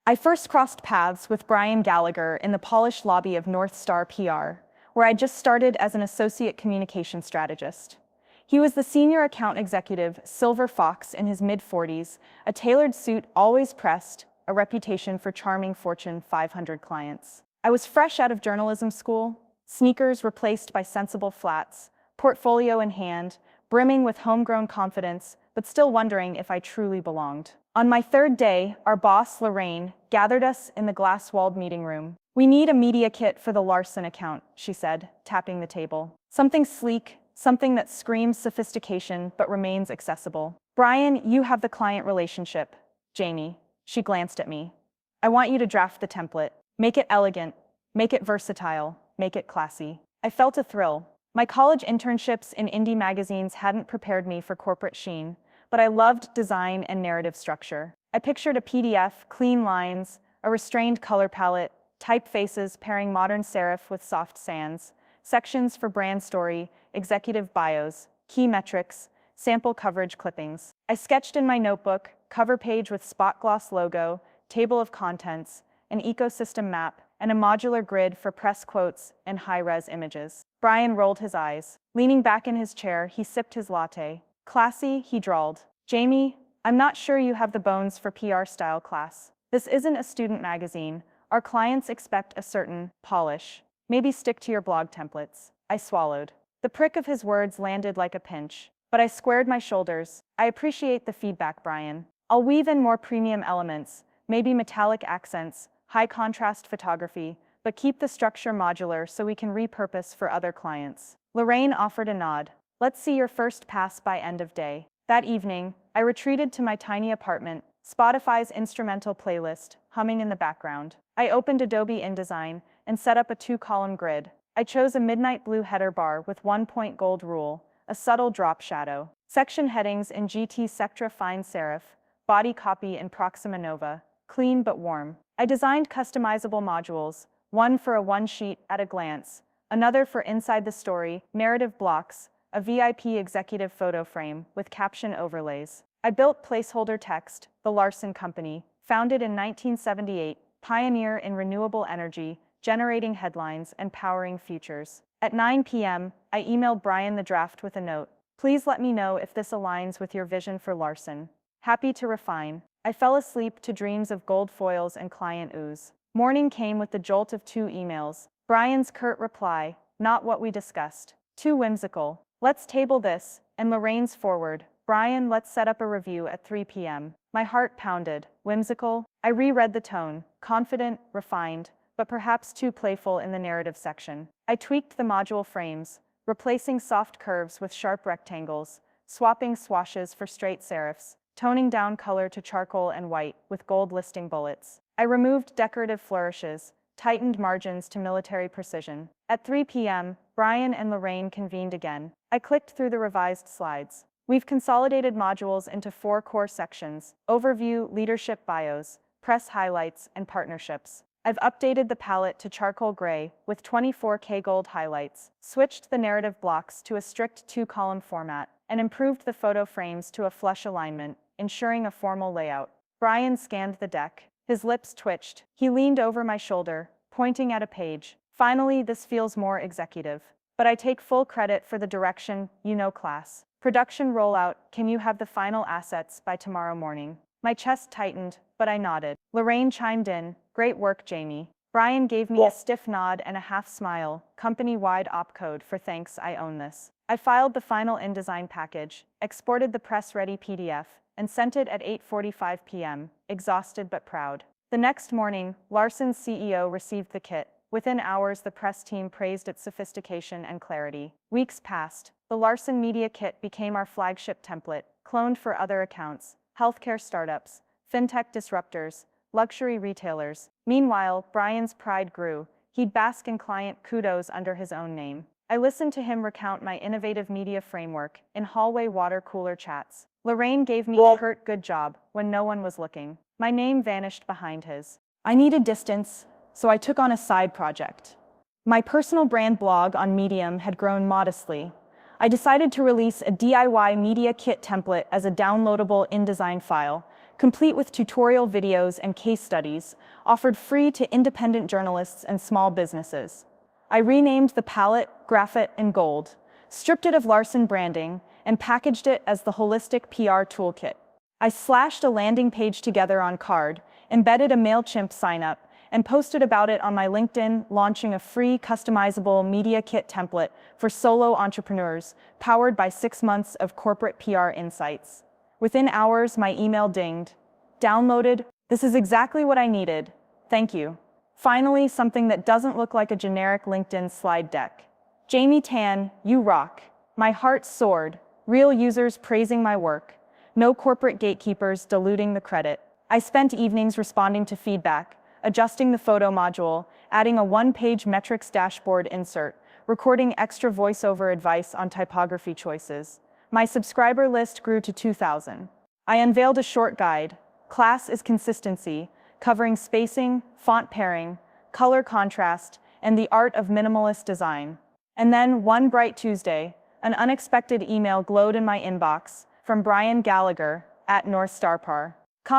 I first crossed paths with Brian Gallagher in the polished lobby of North Star PR, where I just started as an associate communication strategist. He was the senior account executive, silver fox in his mid-40s, a tailored suit always pressed, a reputation for charming Fortune 500 clients. I was fresh out of journalism school, sneakers replaced by sensible flats, portfolio in hand, brimming with homegrown confidence, but still wondering if I truly belonged. On my third day, our boss, Lorraine, gathered us in the glass-walled meeting room. "We need a media kit for the Larson account," she said, tapping the table. "Something sleek, something that screams sophistication but remains accessible." "Brian, you have the client relationship." "Jamie," she glanced at me, "I want you to draft the template. Make it elegant, make it versatile, make it classy." I felt a thrill. My college internships in indie magazines hadn't prepared me for corporate sheen, but I loved design and narrative structure. I pictured a PDF, clean lines, a restrained color palette, typefaces pairing modern serif with soft sans, sections for brand story, executive bios, key metrics, sample coverage clippings. I sketched in my notebook, cover page with spot gloss logo, table of contents, an ecosystem map, and a modular grid for press quotes and high-res images. Brian rolled his eyes. Leaning back in his chair, he sipped his latte. "Classy," he drawled. "Jamie, I'm not sure you have the bones for PR style class. This isn't a student magazine. Our clients expect a certain polish. Maybe stick to your blog templates." I swallowed. The prick of his words landed like a pinch, but I squared my shoulders. "I appreciate the feedback, Brian. I'll weave in more premium elements, maybe metallic accents, high contrast photography, but keep the structure modular so we can repurpose for other clients." Lorraine offered a nod. "Let's see your first pass by end of day." That evening, I retreated to my tiny apartment, Spotify's instrumental playlist humming in the background. I opened Adobe InDesign and set up a 2-column grid. I chose a midnight blue header bar with 1-point gold rule, a subtle drop shadow, section headings in GT Sectra fine serif, body copy in Proxima Nova, clean but warm. I designed customizable modules, one for a one-sheet at a glance, another for inside the story, narrative blocks, a VIP executive photo frame with caption overlays. I built placeholder text, the Larson Company, founded in 1978, pioneer in renewable energy, generating headlines and powering futures. At 9 p.m., I emailed Brian the draft with a note. "Please let me know if this aligns with your vision for Larson. Happy to refine." I fell asleep to dreams of gold foils and client ooze. Morning came with the jolt of 2 emails. Brian's curt reply, "Not what we discussed. Too whimsical. Let's table this," and Lorraine's forward, "Brian, let's set up a review at 3 p.m. My heart pounded. Whimsical? I reread the tone, confident, refined, but perhaps too playful in the narrative section. I tweaked the module frames, replacing soft curves with sharp rectangles, swapping swashes for straight serifs, toning down color to charcoal and white with gold listing bullets. I removed decorative flourishes, tightened margins to military precision. At 3 p.m., Brian and Lorraine convened again. I clicked through the revised slides. We've consolidated modules into 4 core sections: overview, leadership bios, press highlights, and partnerships. I've updated the palette to charcoal gray with 24K gold highlights, switched the narrative blocks to a strict 2-column format, and improved the photo frames to a flush alignment, ensuring a formal layout. Brian scanned the deck. His lips twitched. He leaned over my shoulder, pointing at a page. "Finally, this feels more executive. But I take full credit for the direction, class. Production rollout, can you have the final assets by tomorrow morning?" My chest tightened, but I nodded. Lorraine chimed in, "Great work, Jamie." Brian gave me a stiff nod and a half smile, company-wide opcode for thanks, I own this. I filed the final InDesign package, exported the press-ready PDF, and sent it at 8:45 p.m., exhausted but proud. The next morning, Larson's CEO received the kit. Within hours, the press team praised its sophistication and clarity. Weeks passed. The Larson Media Kit became our flagship template, cloned for other accounts, healthcare startups, fintech disruptors, luxury retailers. Meanwhile, Brian's pride grew. He'd bask in client kudos under his own name. I listened to him recount my innovative media framework in hallway water cooler chats. Lorraine gave me a curt "good job" when no one was looking. My name vanished behind his. I needed distance, so I took on a side project. My personal brand blog on Medium had grown modestly. I decided to release a DIY media kit template as a downloadable InDesign file, complete with tutorial videos and case studies, offered free to independent journalists and small businesses. I renamed the palette Graphite and Gold, stripped it of Larson branding, and packaged it as the holistic PR toolkit. I slashed a landing page together on Card, embedded a MailChimp sign-up, and posted about it on my LinkedIn, launching a free customizable media kit template for solo entrepreneurs, powered by 6 months of corporate PR insights. Within hours, my email dinged. Downloaded. This is exactly what I needed. Thank you. Finally, something that doesn't look like a generic LinkedIn slide deck. Jamie Tan, you rock. My heart soared. Real users praising my work. No corporate gatekeepers diluting the credit. I spent evenings responding to feedback, adjusting the photo module, adding a one-page metrics dashboard insert, recording extra voiceover advice on typography choices. My subscriber list grew to 2,000. I unveiled a short guide. Class is consistency, covering spacing, font pairing, color contrast, and the art of minimalist design. And then, one bright Tuesday, an unexpected email glowed in my inbox from Brian Gallagher at NorthStarPar.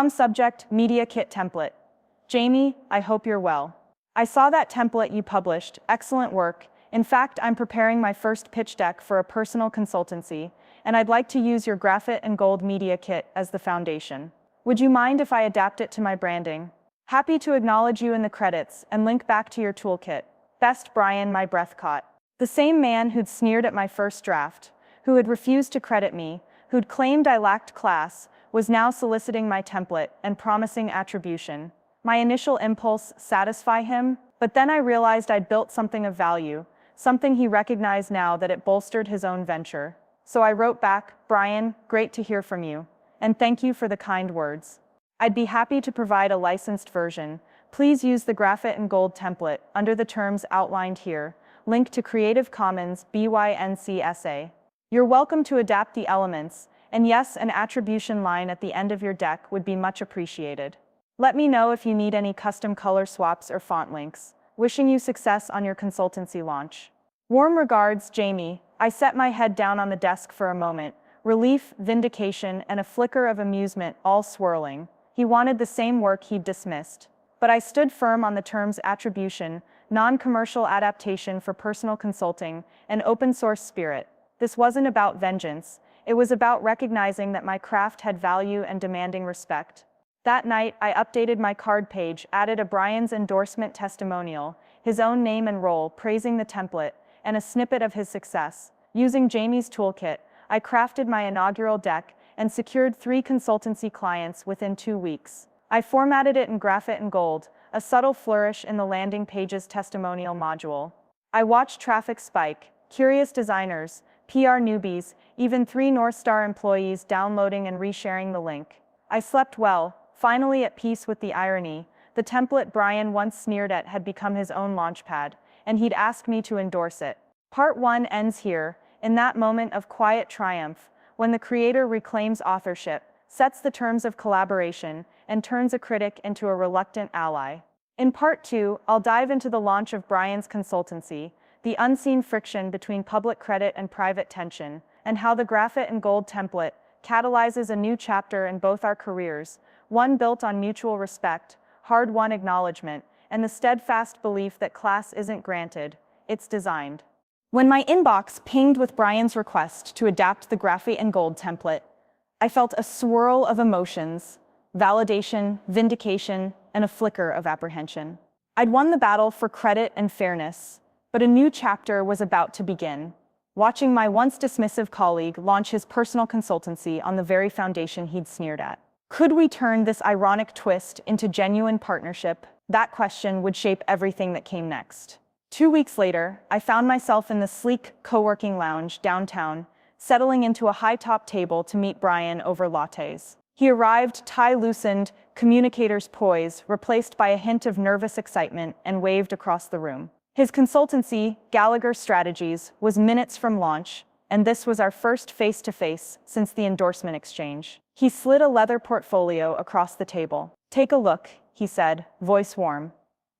Subject, Media Kit Template. Jamie, I hope you're well. I saw that template you published. Excellent work. In fact, I'm preparing my first pitch deck for a personal consultancy, and I'd like to use your Graphite and Gold Media Kit as the foundation. Would you mind if I adapt it to my branding? Happy to acknowledge you in the credits and link back to your toolkit. Best Brian, my breath caught. The same man who'd sneered at my first draft, who had refused to credit me, who'd claimed I lacked class, was now soliciting my template and promising attribution. My initial impulse, satisfy him, but then I realized I'd built something of value, something he recognized now that it bolstered his own venture. So I wrote back, Brian, great to hear from you, and thank you for the kind words. I'd be happy to provide a licensed version. Please use the Graphite and Gold template under the terms outlined here, link to Creative Commons BY-NC-SA. You're welcome to adapt the elements, and yes, an attribution line at the end of your deck would be much appreciated. Let me know if you need any custom color swaps or font links. Wishing you success on your consultancy launch. Warm regards, Jamie. I set my head down on the desk for a moment, relief, vindication, and a flicker of amusement all swirling. He wanted the same work he'd dismissed. But I stood firm on the terms attribution, non-commercial adaptation for personal consulting, and open source spirit. This wasn't about vengeance. It was about recognizing that my craft had value and demanding respect. That night, I updated my card page, added a Brian's endorsement testimonial, his own name and role, praising the template, and a snippet of his success. Using Jamie's toolkit, I crafted my inaugural deck and secured 3 consultancy clients within 2 weeks. I formatted it in Graphite and Gold, a subtle flourish in the landing page's testimonial module. I watched traffic spike, curious designers, PR newbies, even 3 NorthStar employees downloading and resharing the link. I slept well, finally at peace with the irony. The template Brian once sneered at had become his own launchpad, and he'd asked me to endorse it. Part 1 ends here, in that moment of quiet triumph, when the creator reclaims authorship, sets the terms of collaboration, and turns a critic into a reluctant ally. In Part 2, I'll dive into the launch of Brian's consultancy, the unseen friction between public credit and private tension, and how the Graphite and Gold template catalyzes a new chapter in both our careers, one built on mutual respect, hard-won acknowledgement, and the steadfast belief that class isn't granted, it's designed. When my inbox pinged with Brian's request to adapt the Graphite and Gold template, I felt a swirl of emotions, validation, vindication, and a flicker of apprehension. I'd won the battle for credit and fairness, but a new chapter was about to begin. Watching my once dismissive colleague launch his personal consultancy on the very foundation he'd sneered at. Could we turn this ironic twist into genuine partnership? That question would shape everything that came next. 2 weeks later, I found myself in the sleek co-working lounge downtown, settling into a high-top table to meet Brian over lattes. He arrived, tie loosened, communicator's poise, replaced by a hint of nervous excitement, and waved across the room. His consultancy, Gallagher Strategies, was minutes from launch, and this was our first face-to-face since the endorsement exchange. He slid a leather portfolio across the table. Take a look, he said, voice warm.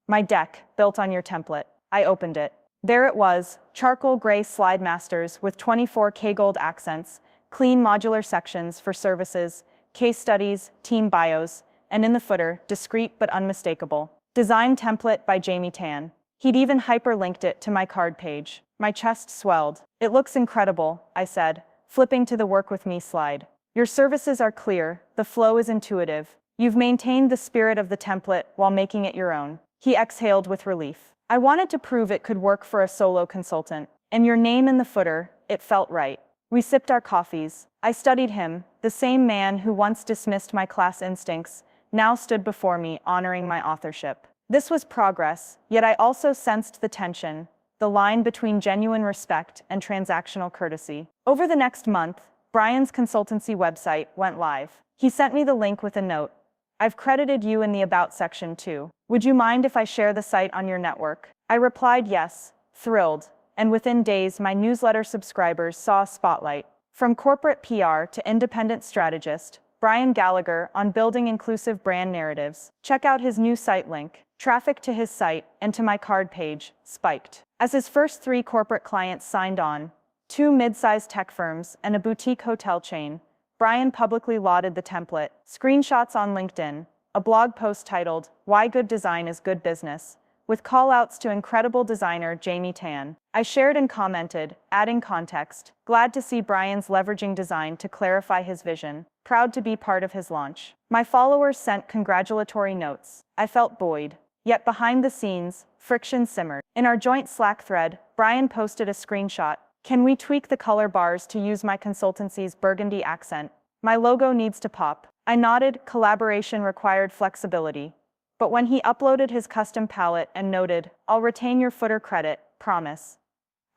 My deck, built on your template. I opened it. There it was, charcoal gray slide masters with 24K gold accents, clean modular sections for services, case studies, team bios, and in the footer, discreet but unmistakable. Design template by Jamie Tan. He'd even hyperlinked it to my card page. My chest swelled. It looks incredible, I said, flipping to the work with me slide. Your services are clear, the flow is intuitive. You've maintained the spirit of the template while making it your own. He exhaled with relief. I wanted to prove it could work for a solo consultant. And your name in the footer, it felt right. We sipped our coffees. I studied him, the same man who once dismissed my class instincts, now stood before me honoring my authorship. This was progress, yet I also sensed the tension, the line between genuine respect and transactional courtesy. Over the next month, Brian's consultancy website went live. He sent me the link with a note. I've credited you in the About section too. Would you mind if I share the site on your network? I replied yes, thrilled, and within days my newsletter subscribers saw a spotlight. From corporate PR to independent strategist, Brian Gallagher on building inclusive brand narratives. Check out his new site link. Traffic to his site and to my card page spiked. As his first 3 corporate clients signed on, 2 mid-sized tech firms and a boutique hotel chain, Brian publicly lauded the template. Screenshots on LinkedIn, a blog post titled, Why Good Design is Good Business, with call-outs to incredible designer Jamie Tan. I shared and commented, adding context. Glad to see Brian's leveraging design to clarify his vision. Proud to be part of his launch. My followers sent congratulatory notes. I felt buoyed. Yet behind the scenes, friction simmered. In our joint Slack thread, Brian posted a screenshot. Can we tweak the color bars to use my consultancy's burgundy accent? My logo needs to pop. I nodded, collaboration required flexibility. But when he uploaded his custom palette and noted, I'll retain your footer credit, promise.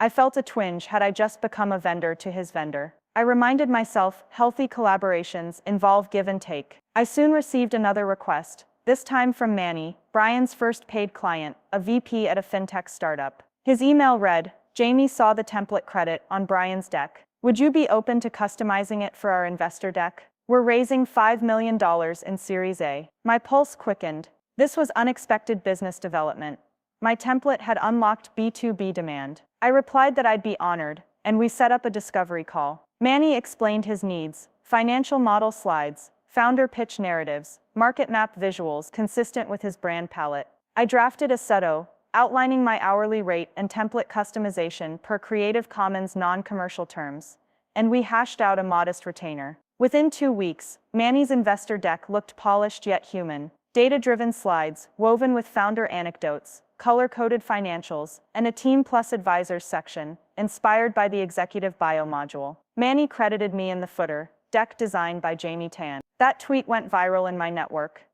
I felt a twinge had I just become a vendor to his vendor. I reminded myself, healthy collaborations involve give and take. I soon received another request, this time from Manny, Brian's first paid client, a VP at a fintech startup. His email read, Jamie saw the template credit on Brian's deck. Would you be open to customizing it for our investor deck? We're raising $5 million in Series A. My pulse quickened. This was unexpected business development. My template had unlocked B2B demand. I replied that I'd be honored, and we set up a discovery call. Manny explained his needs, financial model slides, founder pitch narratives, market map visuals consistent with his brand palette. I drafted a SETO, outlining my hourly rate and template customization per Creative Commons non-commercial terms, and we hashed out a modest retainer. Within 2 weeks, Manny's investor deck looked polished yet human. Data-driven slides, woven with founder anecdotes, color-coded financials, and a Team Plus Advisors section, inspired by the executive bio module. Manny credited me in the footer, deck designed by Jamie Tan. That tweet went viral in my network.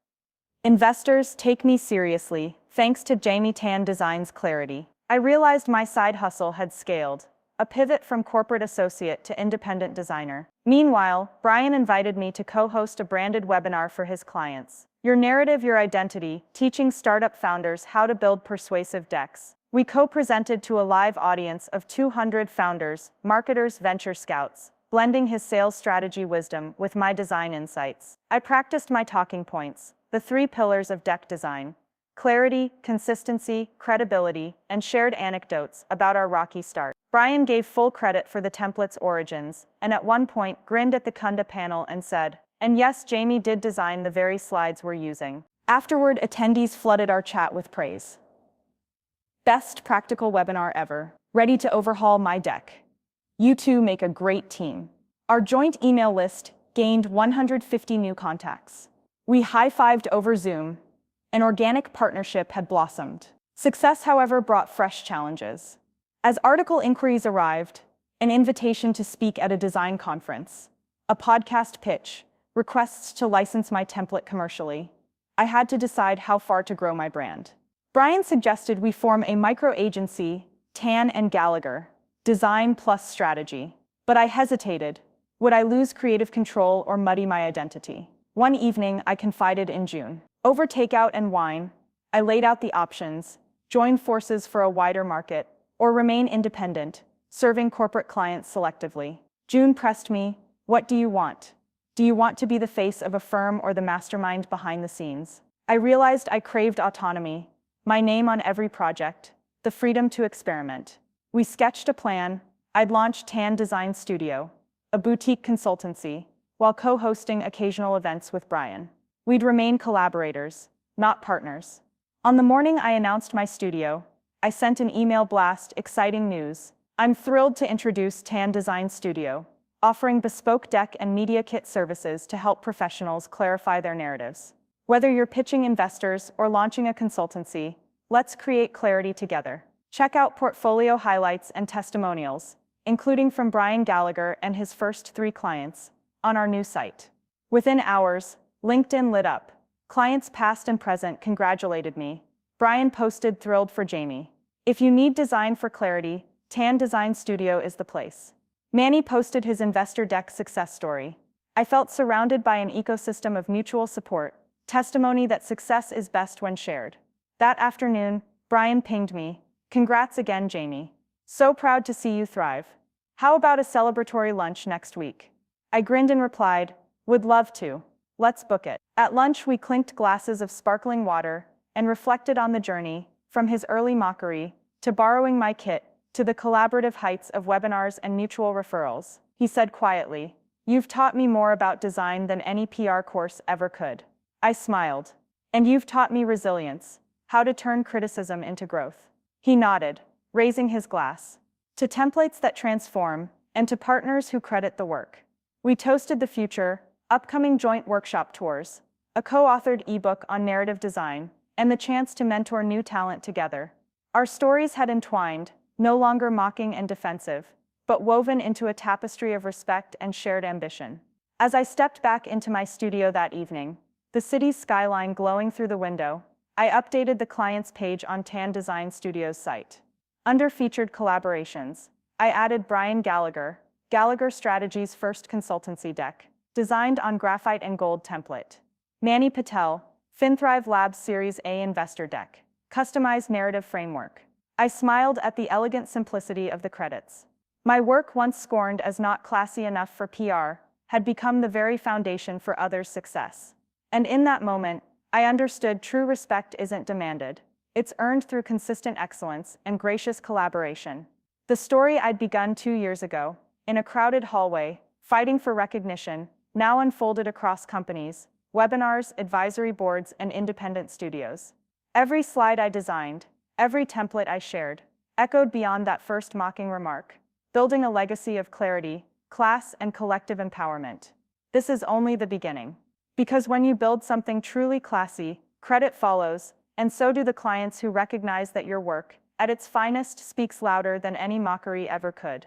Investors take me seriously, thanks to Jamie Tan Design's clarity. I realized my side hustle had scaled, a pivot from corporate associate to independent designer. Meanwhile, Brian invited me to co-host a branded webinar for his clients. Your Narrative, Your Identity, teaching startup founders how to build persuasive decks. We co-presented to a live audience of 200 founders, marketers, venture scouts, blending his sales strategy wisdom with my design insights. I practiced my talking points, the 3 pillars of deck design: clarity, consistency, credibility, and shared anecdotes about our rocky start. Brian gave full credit for the template's origins, and at one point grinned at the Kunda panel and said, and yes, Jamie did design the very slides we're using. Afterward, attendees flooded our chat with praise. Best practical webinar ever. Ready to overhaul my deck. You two make a great team. Our joint email list gained 150 new contacts. We high-fived over Zoom. An organic partnership had blossomed. Success, however, brought fresh challenges. As article inquiries arrived, an invitation to speak at a design conference, a podcast pitch, requests to license my template commercially, I had to decide how far to grow my brand. Brian suggested we form a micro-agency, Tan and Gallagher, design plus strategy. But I hesitated. Would I lose creative control or muddy my identity? One evening, I confided in June. Over takeout and wine, I laid out the options: join forces for a wider market, or remain independent, serving corporate clients selectively. June pressed me, what do you want? Do you want to be the face of a firm or the mastermind behind the scenes? I realized I craved autonomy, my name on every project, the freedom to experiment. We sketched a plan. I'd launch Tan Design Studio, a boutique consultancy, while co-hosting occasional events with Brian. We'd remain collaborators, not partners. On the morning I announced my studio, I sent an email blast, exciting news. I'm thrilled to introduce Tan Design Studio, offering bespoke deck and media kit services to help professionals clarify their narratives. Whether you're pitching investors or launching a consultancy, let's create clarity together. Check out portfolio highlights and testimonials, including from Brian Gallagher and his first 3 clients, on our new site. Within hours, LinkedIn lit up. Clients past and present congratulated me. Brian posted thrilled for Jamie. If you need design for clarity, Tan Design Studio is the place. Manny posted his investor deck success story. I felt surrounded by an ecosystem of mutual support, testimony that success is best when shared. That afternoon, Brian pinged me. Congrats again, Jamie. So proud to see you thrive. How about a celebratory lunch next week? I grinned and replied, would love to. Let's book it. At lunch, we clinked glasses of sparkling water and reflected on the journey, from his early mockery, to borrowing my kit, to the collaborative heights of webinars and mutual referrals. He said quietly, you've taught me more about design than any PR course ever could. I smiled. And you've taught me resilience, how to turn criticism into growth. He nodded, raising his glass. To templates that transform, and to partners who credit the work. We toasted the future, upcoming joint workshop tours, a co-authored ebook on narrative design, and the chance to mentor new talent together. Our stories had entwined, no longer mocking and defensive, but woven into a tapestry of respect and shared ambition. As I stepped back into my studio that evening, the city's skyline glowing through the window, I updated the client's page on Tan Design Studio's site. Under featured collaborations, I added Brian Gallagher, Gallagher Strategy's first consultancy deck, designed on graphite and gold template. Manny Patel, FinThrive Labs Series A investor deck, customized narrative framework. I smiled at the elegant simplicity of the credits. My work, once scorned as not classy enough for PR, had become the very foundation for others' success. And in that moment, I understood true respect isn't demanded. It's earned through consistent excellence and gracious collaboration. The story I'd begun 2 years ago, in a crowded hallway, fighting for recognition, now unfolded across companies, webinars, advisory boards, and independent studios. Every slide I designed, every template I shared, echoed beyond that first mocking remark, building a legacy of clarity, class, and collective empowerment. This is only the beginning. Because when you build something truly classy, credit follows, and so do the clients who recognize that your work, at its finest, speaks louder than any mockery ever could.